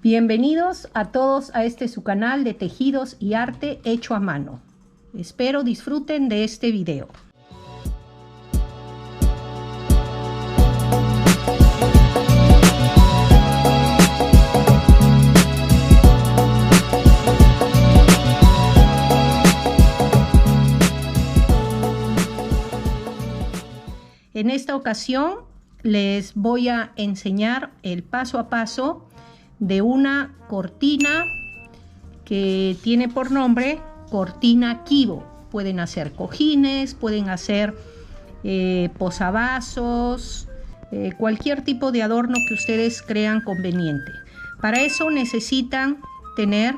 Bienvenidos a todos a su canal de tejidos y arte hecho a mano. Espero disfruten de este video. En esta ocasión les voy a enseñar el paso a paso de una cortina que tiene por nombre cortina Kibo. Pueden hacer cojines, pueden hacer posavasos, cualquier tipo de adorno que ustedes crean conveniente. Para eso necesitan tener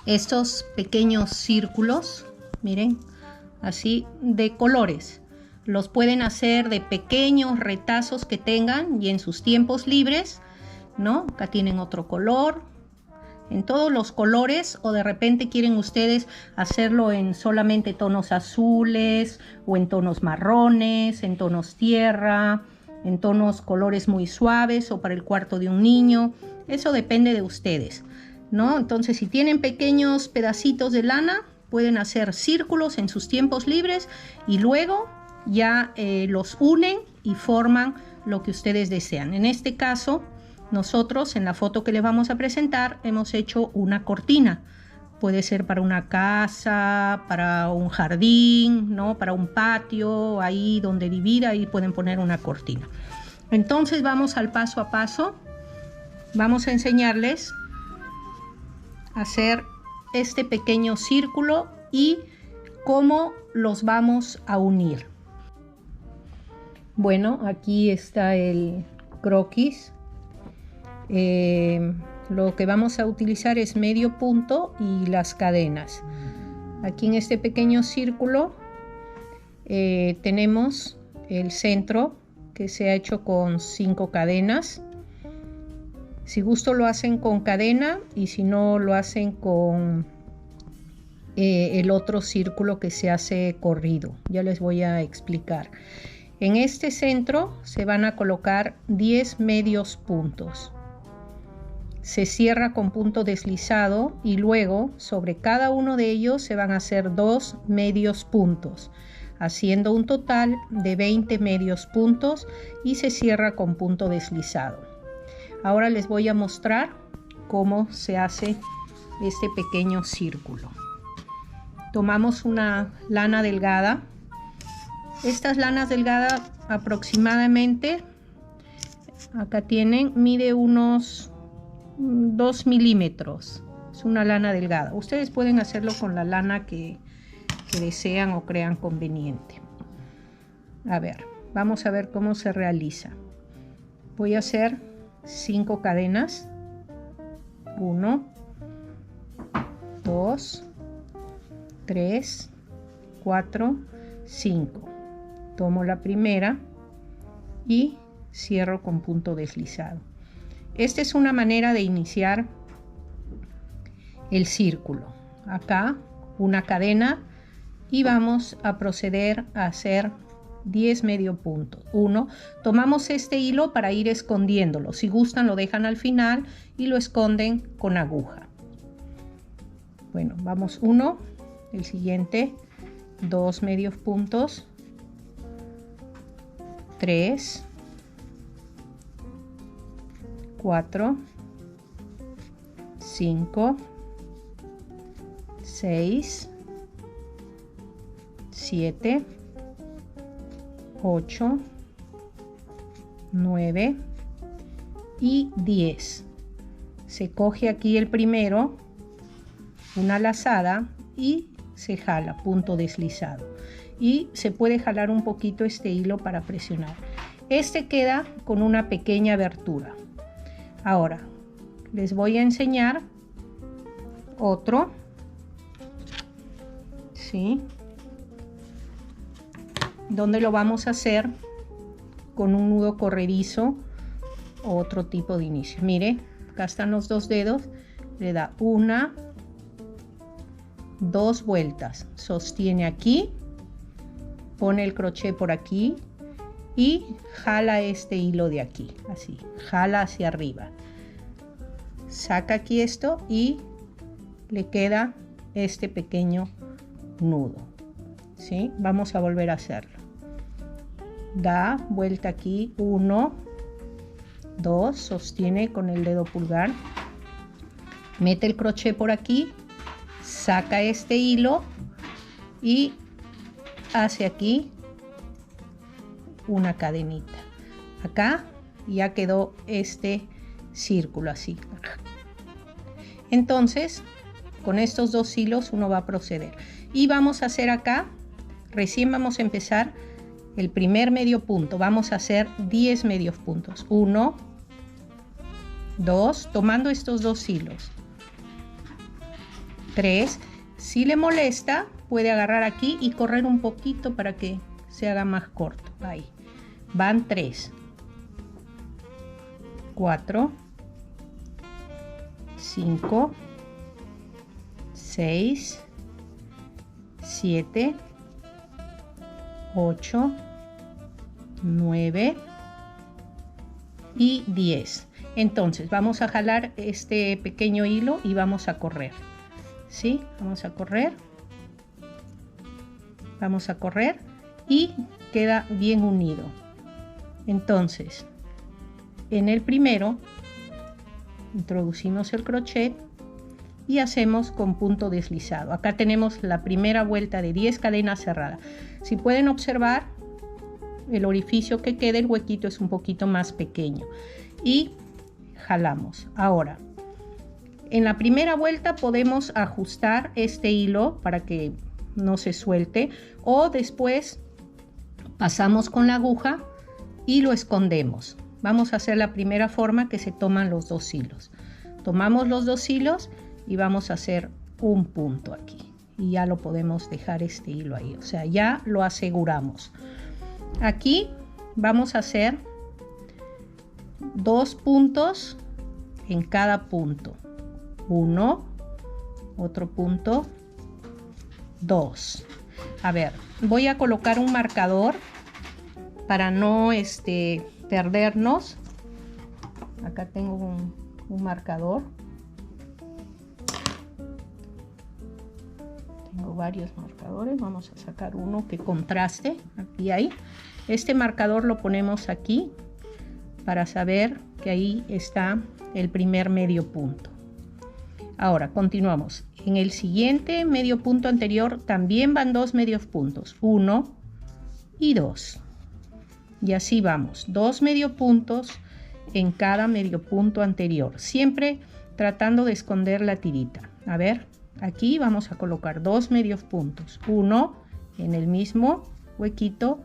estos pequeños círculos, miren, así de colores. Los pueden hacer de pequeños retazos que tengan y en sus tiempos libres, ¿no? Acá tienen otro color, en todos los colores, o de repente quieren ustedes hacerlo en solamente tonos azules o en tonos marrones, en tonos tierra, en tonos colores muy suaves o para el cuarto de un niño. Eso depende de ustedes, ¿no? Entonces, si tienen pequeños pedacitos de lana, pueden hacer círculos en sus tiempos libres y luego ya los unen y forman lo que ustedes desean. En este caso, nosotros en la foto que les vamos a presentar hemos hecho una cortina. Puede ser para una casa, para un jardín, ¿no? Para un patio, ahí donde divida, ahí pueden poner una cortina. Entonces vamos al paso a paso. Vamos a enseñarles a hacer este pequeño círculo y cómo los vamos a unir. Bueno, aquí está el croquis. Lo que vamos a utilizar es medio punto y las cadenas. Aquí en este pequeño círculo tenemos el centro que se ha hecho con 5 cadenas. Si gusto lo hacen con cadena y si no lo hacen con el otro círculo que se hace corrido. Ya les voy a explicar. En este centro se van a colocar 10 medios puntos. Se cierra con punto deslizado y luego sobre cada uno de ellos se van a hacer 2 medios puntos, haciendo un total de 20 medios puntos y se cierra con punto deslizado. Ahora les voy a mostrar cómo se hace este pequeño círculo. Tomamos una lana delgada. Estas lanas delgadas aproximadamente, acá tienen, mide unos 2 milímetros. Es una lana delgada. Ustedes pueden hacerlo con la lana que desean o crean conveniente. A ver, vamos a ver cómo se realiza. Voy a hacer 5 cadenas. 1, 2, 3, 4, 5. Tomo la primera y cierro con punto deslizado. Esta es una manera de iniciar el círculo. Acá una cadena y vamos a proceder a hacer 10 medio puntos. 1. Tomamos este hilo para ir escondiéndolo. Si gustan lo dejan al final y lo esconden con aguja. Bueno, vamos 1, el siguiente 2 medios puntos, 3, 4, 5, 6, 7, 8, 9 y 10. Se coge aquí el primero, una lazada y se jala, punto deslizado. Y se puede jalar un poquito este hilo para presionar. Este queda con una pequeña abertura. Ahora les voy a enseñar otro, ¿sí? Donde lo vamos a hacer con un nudo corredizo o otro tipo de inicio. Mire, acá están los 2 dedos, le da 1, 2 vueltas, sostiene aquí, pone el crochet por aquí y jala este hilo de aquí, así, jala hacia arriba. saca aquí esto y le queda este pequeño nudo, ¿sí? Vamos a volver a hacerlo. Da vuelta aquí, 1, 2, sostiene con el dedo pulgar, mete el crochet por aquí, saca este hilo y hace aquí una cadenita. Acá ya quedó este círculo así. Entonces con estos dos hilos uno va a proceder y vamos a hacer acá, recién vamos a empezar el primer medio punto, vamos a hacer 10 medios puntos, 1, 2, tomando estos dos hilos, 3, si le molesta puede agarrar aquí y correr un poquito para que se haga más corto, ahí, van 3, 4, 5, 6, 7, 8, 9 y 10. Entonces vamos a jalar este pequeño hilo y vamos a correr, ¿sí? Vamos a correr y queda bien unido. Entonces en el primero introducimos el crochet y hacemos con punto deslizado. Acá tenemos la primera vuelta de 10 cadenas cerradas. Si pueden observar, el orificio que queda, el huequito es un poquito más pequeño y jalamos. Ahora en la primera vuelta podemos ajustar este hilo para que no se suelte, o después pasamos con la aguja y lo escondemos. Vamos a hacer la primera forma, que se toman los dos hilos. Tomamos los dos hilos y vamos a hacer un punto aquí y ya lo podemos dejar este hilo ahí, o sea, ya lo aseguramos. Aquí vamos a hacer 2 puntos en cada punto, 1, otro punto, 2. A ver, voy a colocar un marcador para no perdernos. Acá tengo un marcador. Tengo varios marcadores, vamos a sacar uno que contraste, aquí hay. Este marcador lo ponemos aquí para saber que ahí está el primer medio punto. Ahora continuamos. En el siguiente medio punto anterior también van 2 medios puntos, 1 y 2. Y así vamos, 2 medio puntos en cada medio punto anterior, siempre tratando de esconder la tirita. A ver, aquí vamos a colocar 2 medios puntos, 1 en el mismo huequito,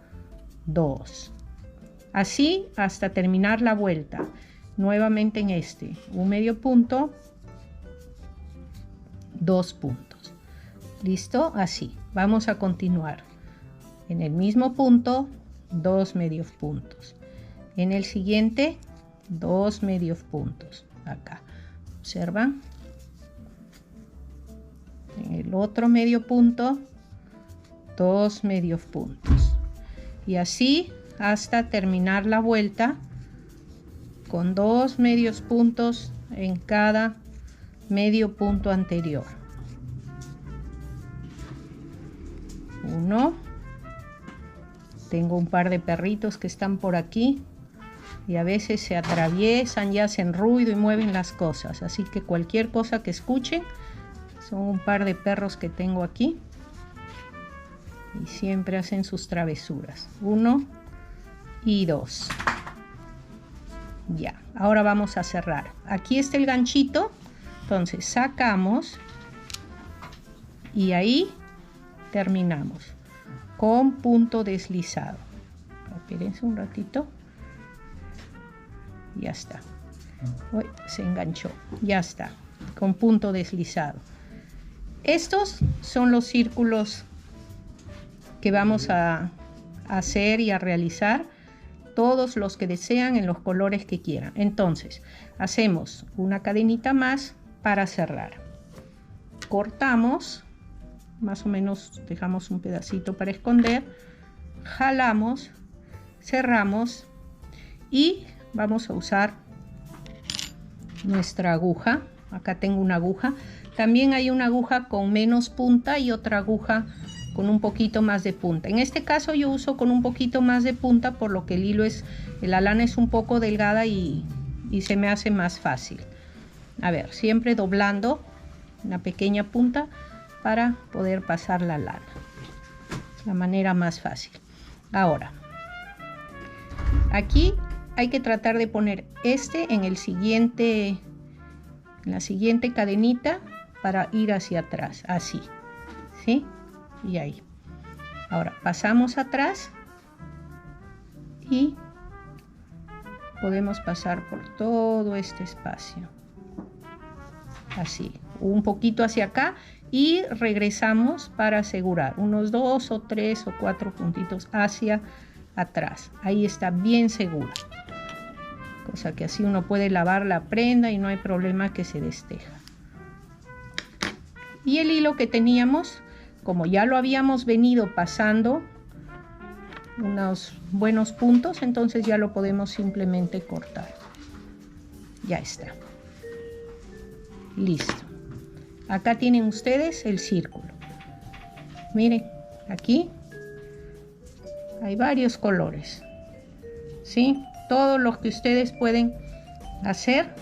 2. Así hasta terminar la vuelta. Nuevamente en este, un medio punto, 2 puntos. ¿Listo? Así. Vamos a continuar. En el mismo punto, 2 medios puntos. En el siguiente, 2 medios puntos. Acá. ¿Observan? En el otro medio punto, 2 medios puntos. Y así hasta terminar la vuelta con 2 medios puntos en cada medio punto anterior. 1. Tengo un par de perritos que están por aquí y a veces se atraviesan y hacen ruido y mueven las cosas, así que cualquier cosa que escuchen son un par de perros que tengo aquí y siempre hacen sus travesuras. 1 y 2. Ya, ahora vamos a cerrar. Aquí está el ganchito, entonces sacamos y ahí terminamos con punto deslizado. Espérense un ratito. Ya está. Uy, se enganchó. Ya está. Con punto deslizado. Estos son los círculos que vamos a hacer y a realizar, todos los que desean en los colores que quieran. Entonces hacemos una cadenita más para cerrar. Cortamos, más o menos dejamos un pedacito para esconder, jalamos, cerramos y vamos a usar nuestra aguja. Acá tengo una aguja. También hay una aguja con menos punta y otra aguja con un poquito más de punta. En este caso yo uso con un poquito más de punta, por lo que el hilo la lana es un poco delgada y se me hace más fácil. A ver, siempre doblando una pequeña punta para poder pasar la lana. La manera más fácil. Ahora, aquí hay que tratar de poner en la siguiente cadenita para ir hacia atrás, así, ¿sí? Y ahí. Ahora pasamos atrás y podemos pasar por todo este espacio, así, un poquito hacia acá y regresamos para asegurar unos 2 o 3 o 4 puntitos hacia atrás. Ahí está bien seguro, cosa que así uno puede lavar la prenda y no hay problema que se desteja. Y el hilo que teníamos, como ya lo habíamos venido pasando unos buenos puntos, entonces ya lo podemos simplemente cortar. Ya está. Listo. Acá tienen ustedes el círculo. Miren, aquí hay varios colores, ¿sí? Todos los que ustedes pueden hacer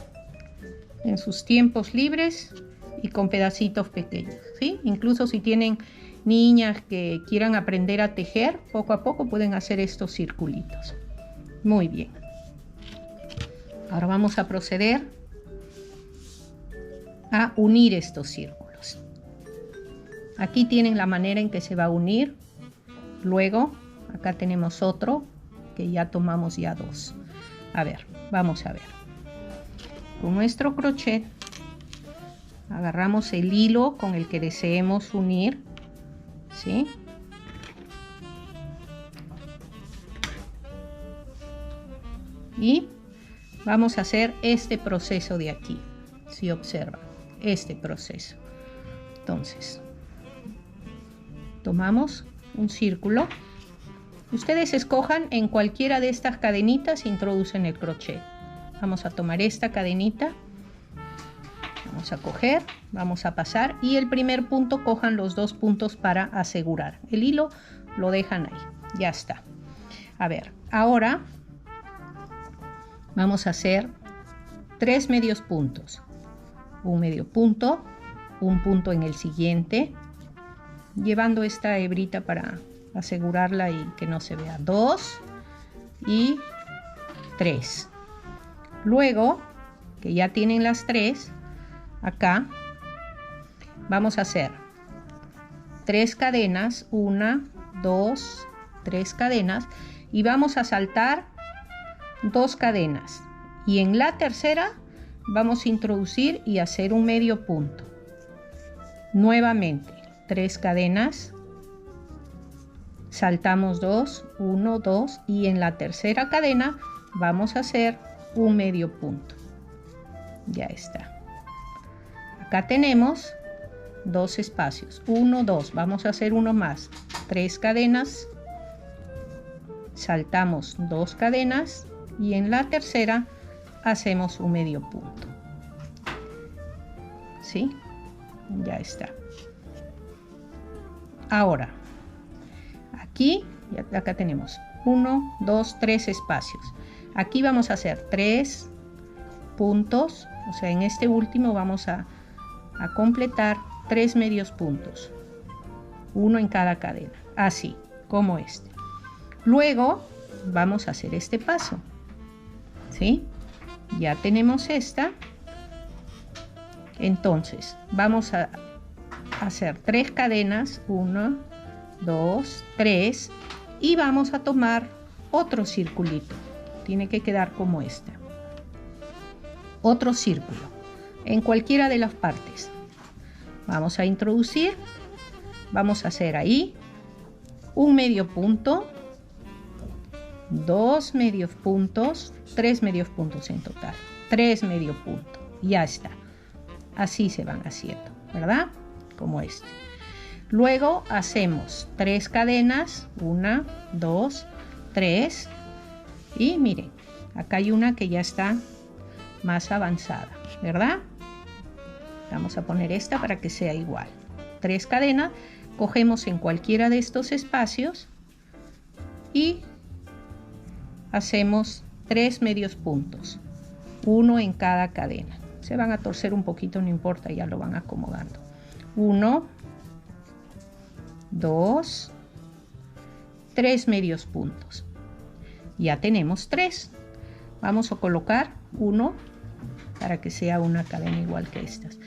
en sus tiempos libres y con pedacitos pequeños, ¿sí? Incluso si tienen niñas que quieran aprender a tejer, poco a poco pueden hacer estos circulitos. Muy bien. Ahora vamos a proceder a unir estos círculos. Aquí tienen la manera en que se va a unir. Luego, acá tenemos otro que ya tomamos ya 2. A ver, vamos a ver. Con nuestro crochet agarramos el hilo con el que deseemos unir, ¿sí? Y vamos a hacer este proceso de aquí, si observan, este proceso. Entonces, tomamos un círculo. Ustedes escojan en cualquiera de estas cadenitas, introducen el crochet. Vamos a tomar esta cadenita, vamos a coger, vamos a pasar y el primer punto cojan los 2 puntos para asegurar. El hilo lo dejan ahí, ya está. A ver, ahora vamos a hacer 3 medios puntos. Un medio punto, un punto en el siguiente, llevando esta hebrita para asegurarla y que no se vea. 2 y 3. Luego, que ya tienen las 3, acá vamos a hacer 3 cadenas, 1, 2, 3 cadenas y vamos a saltar 2 cadenas y en la tercera vamos a introducir y hacer un medio punto. Nuevamente 3 cadenas, saltamos 2, 1, 2 y en la tercera cadena vamos a hacer un medio punto. Ya está. Acá tenemos 2 espacios, 1, 2, vamos a hacer uno más, 3 cadenas, saltamos 2 cadenas y en la tercera hacemos un medio punto. ¿Sí? Ya está. Ahora, aquí, acá tenemos 1, 2, 3 espacios. Aquí vamos a hacer 3 puntos, o sea, en este último vamos a completar 3 medios puntos, uno en cada cadena, así como este. Luego vamos a hacer este paso, ¿sí? Ya tenemos esta. Entonces vamos a hacer 3 cadenas, 1, 2, 3 y vamos a tomar otro circulito. Tiene que quedar como este. Otro círculo en cualquiera de las partes. Vamos a introducir, vamos a hacer ahí un medio punto, 2 medios puntos, 3 medios puntos en total, 3 medio punto. Ya está. Así se van haciendo, ¿verdad? Como este. Luego hacemos 3 cadenas, 1, 2, 3 y miren, acá hay una que ya está más avanzada, ¿verdad? Vamos a poner esta para que sea igual. 3 cadenas, cogemos en cualquiera de estos espacios y hacemos 3 medios puntos, uno en cada cadena. Se van a torcer un poquito, no importa, ya lo van acomodando. 1, 2, 3 medios puntos. Ya tenemos 3. Vamos a colocar 1 para que sea una cadena igual que estas.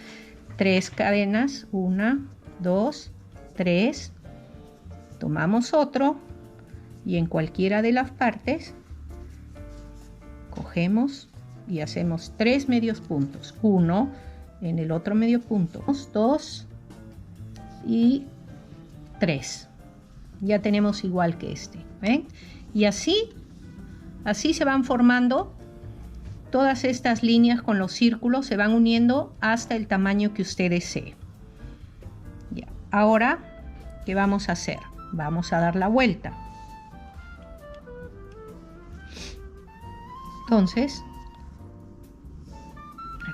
3 cadenas, 1, 2, 3. Tomamos otro y en cualquiera de las partes cogemos y hacemos 3 medios puntos. 1 en el otro medio punto, 2 y 3. Ya tenemos igual que este, ¿ven? Y así se van formando todas estas líneas con los círculos, se van uniendo hasta el tamaño que usted desee. Ya. Ahora, ¿qué vamos a hacer? Vamos a dar la vuelta. Entonces,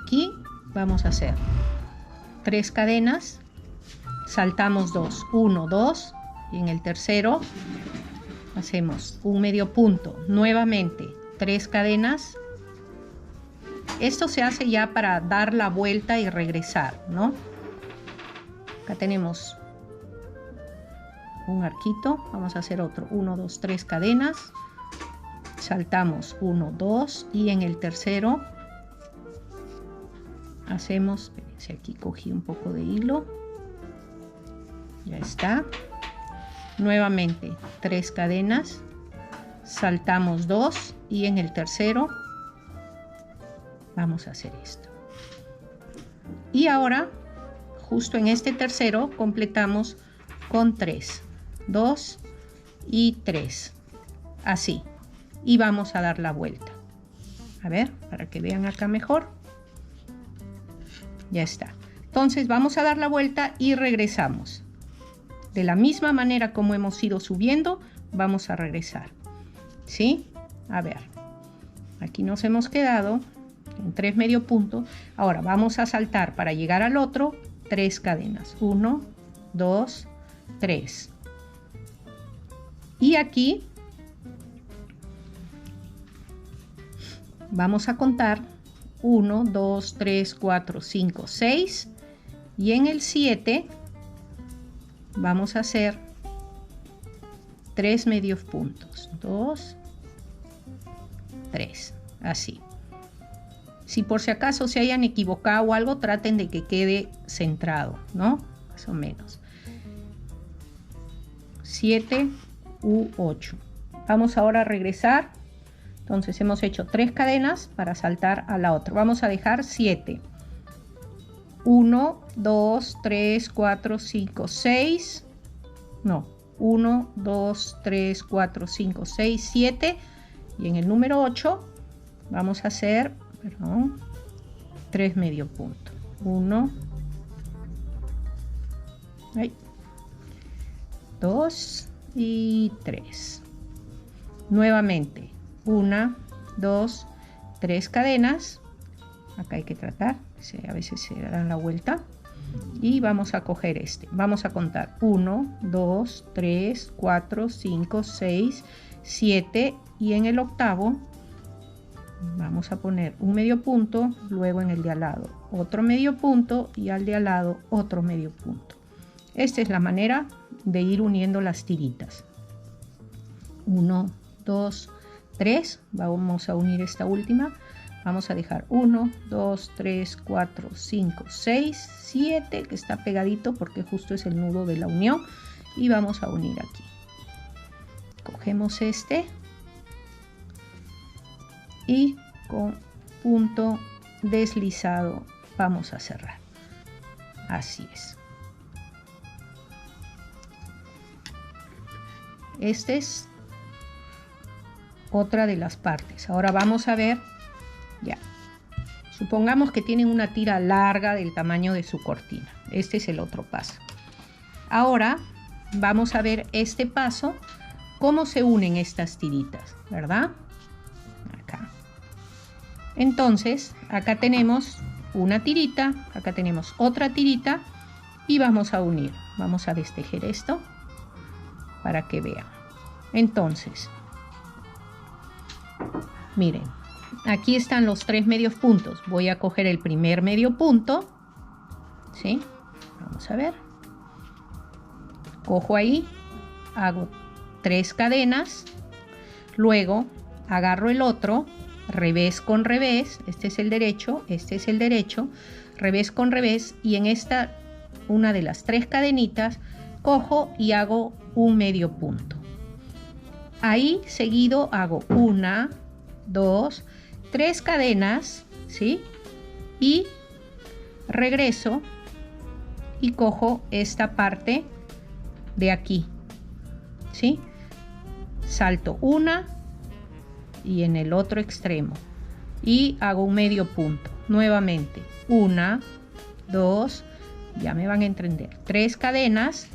aquí vamos a hacer 3 cadenas, saltamos 2, 1, 2, y en el tercero hacemos un medio punto, nuevamente 3 cadenas. Esto se hace ya para dar la vuelta y regresar, ¿no? Acá tenemos un arquito, vamos a hacer otro, 1, 2, 3 cadenas, saltamos 1, 2 y en el tercero hacemos, espérense, aquí cogí un poco de hilo, ya está, nuevamente 3 cadenas, saltamos 2 y en el tercero vamos a hacer esto. Y ahora, justo en este tercero, completamos con 3, 2 y 3, así. Y vamos a dar la vuelta. A ver, para que vean acá mejor. Ya está. Entonces vamos a dar la vuelta y regresamos. De la misma manera como hemos ido subiendo, vamos a regresar. ¿Sí? A ver. Aquí nos hemos quedado en 3 medio puntos. Ahora vamos a saltar para llegar al otro 3 cadenas. 1, 2, 3. Y aquí vamos a contar 1, 2, 3, 4, 5, 6. Y en el 7 vamos a hacer 3 medios puntos. 2, 3. Así. Si por si acaso se hayan equivocado o algo, traten de que quede centrado, ¿no? Más o menos. 7 u 8. Vamos ahora a regresar. Entonces hemos hecho 3 cadenas para saltar a la otra. Vamos a dejar 7. 1, 2, 3, 4, 5, 6. No. 1, 2, 3, 4, 5, 6, 7. Y en el número 8 vamos a hacer, perdón, 3 medio punto. 1, 2 y 3. Nuevamente 1, 2, 3 cadenas. Acá hay que tratar, a veces se dan la vuelta. Y vamos a coger este. Vamos a contar 1, 2, 3, 4, 5, 6, 7. Y en el octavo vamos a poner un medio punto, luego en el de al lado otro medio punto y al de al lado otro medio punto. Esta es la manera de ir uniendo las tiritas. 1, 2, 3. Vamos a unir esta última. Vamos a dejar 1, 2, 3, 4, 5, 6, 7, que está pegadito porque justo es el nudo de la unión. Y vamos a unir aquí. Cogemos este y con punto deslizado vamos a cerrar. Así es. Esta es otra de las partes. Ahora vamos a ver, ya. Supongamos que tienen una tira larga del tamaño de su cortina. Este es el otro paso. Ahora vamos a ver este paso, cómo se unen estas tiritas, ¿verdad? Acá. Entonces acá tenemos una tirita, acá tenemos otra tirita y vamos a unir. Vamos a destejer esto para que vean. Entonces, miren, aquí están los 3 medios puntos. Voy a coger el primer medio punto, ¿sí? Vamos a ver. Cojo ahí, hago 3 cadenas, luego agarro el otro, revés con revés, este es el derecho, este es el derecho, revés con revés, y en esta, una de las 3 cadenitas, cojo y hago un medio punto. Ahí seguido hago 1, 2, 3 cadenas, ¿sí? Y regreso y cojo esta parte de aquí, ¿sí? Salto una y en el otro extremo y hago un medio punto. Nuevamente 1, 2, ya me van a entender, 3 cadenas.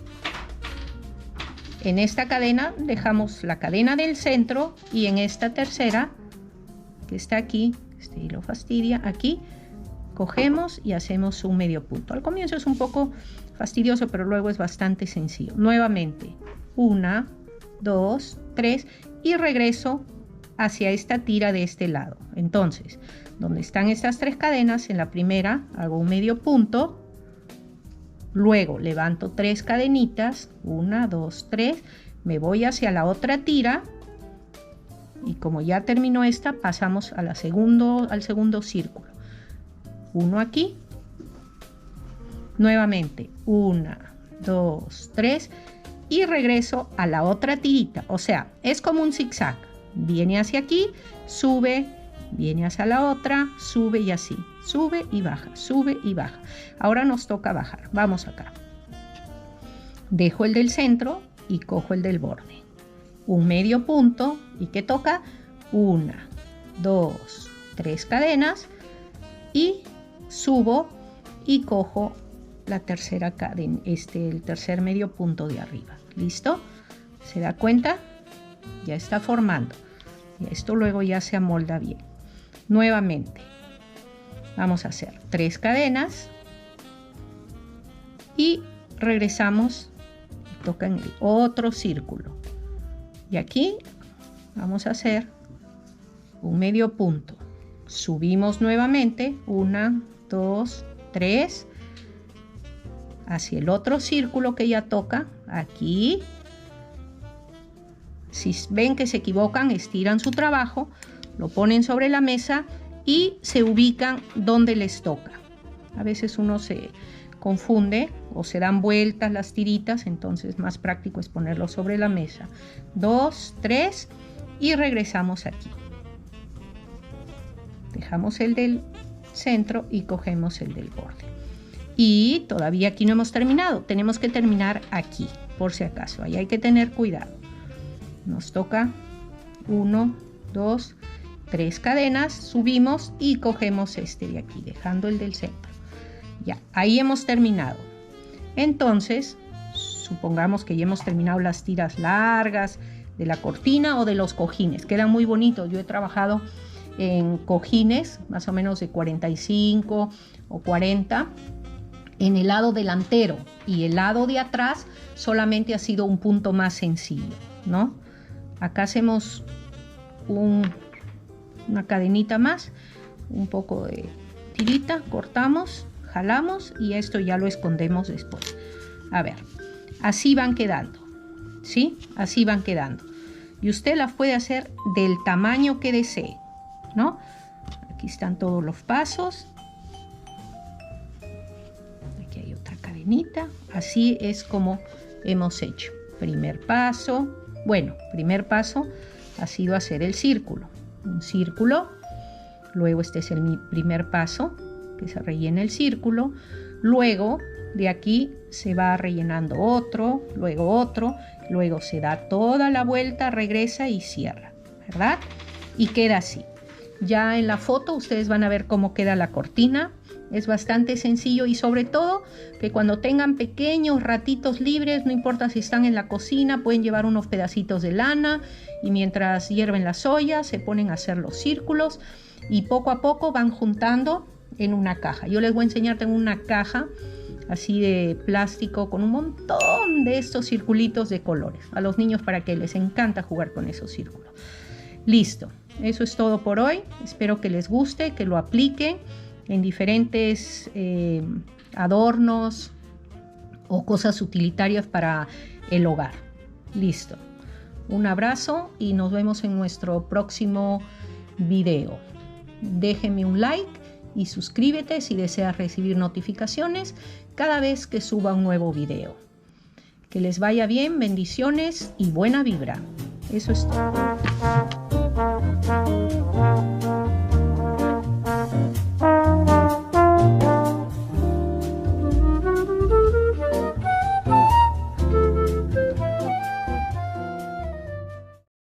En esta cadena dejamos la cadena del centro y en esta tercera que está aquí, este hilo fastidia, aquí cogemos y hacemos un medio punto. Al comienzo es un poco fastidioso, pero luego es bastante sencillo. Nuevamente 1, 2, 3 y regreso hacia esta tira de este lado. Entonces, donde están estas 3 cadenas, en la primera hago un medio punto, luego levanto 3 cadenitas, 1, 2, 3, me voy hacia la otra tira y como ya terminó esta, pasamos a al segundo círculo. 1 aquí, nuevamente 1, 2, 3 y regreso a la otra tirita. O sea, es como un zigzag. Viene hacia aquí, sube, viene hacia la otra, sube y así. Sube y baja, sube y baja. Ahora nos toca bajar. Vamos acá. Dejo el del centro y cojo el del borde. Un medio punto. ¿Y qué toca? 1, 2, 3 cadenas. Y subo y cojo la tercera cadena, el tercer medio punto de arriba. ¿Listo? ¿Se da cuenta? Ya está formando. Y esto luego ya se amolda bien. Nuevamente. Vamos a hacer 3 cadenas y regresamos y toca en el otro círculo. Y aquí vamos a hacer un medio punto. Subimos nuevamente 1, 2, 3 hacia el otro círculo que ya toca aquí. Si ven que se equivocan, estiran su trabajo, lo ponen sobre la mesa y se ubican donde les toca. A veces uno se confunde o se dan vueltas las tiritas, entonces más práctico es ponerlo sobre la mesa. 2, 3 y regresamos aquí. Dejamos el del centro y cogemos el del borde. Y todavía aquí no hemos terminado, tenemos que terminar aquí, por si acaso, ahí hay que tener cuidado. Nos toca 1, 2, 3 cadenas, subimos y cogemos este de aquí, dejando el del centro. Ya, ahí hemos terminado. Entonces, supongamos que ya hemos terminado las tiras largas de la cortina o de los cojines. Quedan muy bonitos. Yo he trabajado en cojines, más o menos de 45 o 40, en el lado delantero, y el lado de atrás solamente ha sido un punto más sencillo, ¿no? Acá hacemos una cadenita más, un poco de tirita, cortamos, jalamos y esto ya lo escondemos después. A ver, así van quedando, ¿sí? Así van quedando. Y usted las puede hacer del tamaño que desee, ¿no? Aquí están todos los pasos. Aquí hay otra cadenita. Así es como hemos hecho. Primer paso. Bueno, primer paso ha sido hacer el círculo. Un círculo. Luego este es mi primer paso, que se rellena el círculo. Luego de aquí se va rellenando otro, luego otro. Luego se da toda la vuelta, regresa y cierra, ¿verdad? Y queda así. Ya en la foto ustedes van a ver cómo queda la cortina. Es bastante sencillo y sobre todo que cuando tengan pequeños ratitos libres, no importa si están en la cocina, pueden llevar unos pedacitos de lana y mientras hierven la soya se ponen a hacer los círculos y poco a poco van juntando en una caja. Yo les voy a enseñar, tengo una caja así de plástico con un montón de estos circulitos de colores. A los niños para que les encanta jugar con esos círculos. Listo, eso es todo por hoy. Espero que les guste, que lo apliquen en diferentes adornos o cosas utilitarias para el hogar. Listo. Un abrazo y nos vemos en nuestro próximo video. Déjenme un like y suscríbete si deseas recibir notificaciones cada vez que suba un nuevo video. Que les vaya bien, bendiciones y buena vibra. Eso es todo.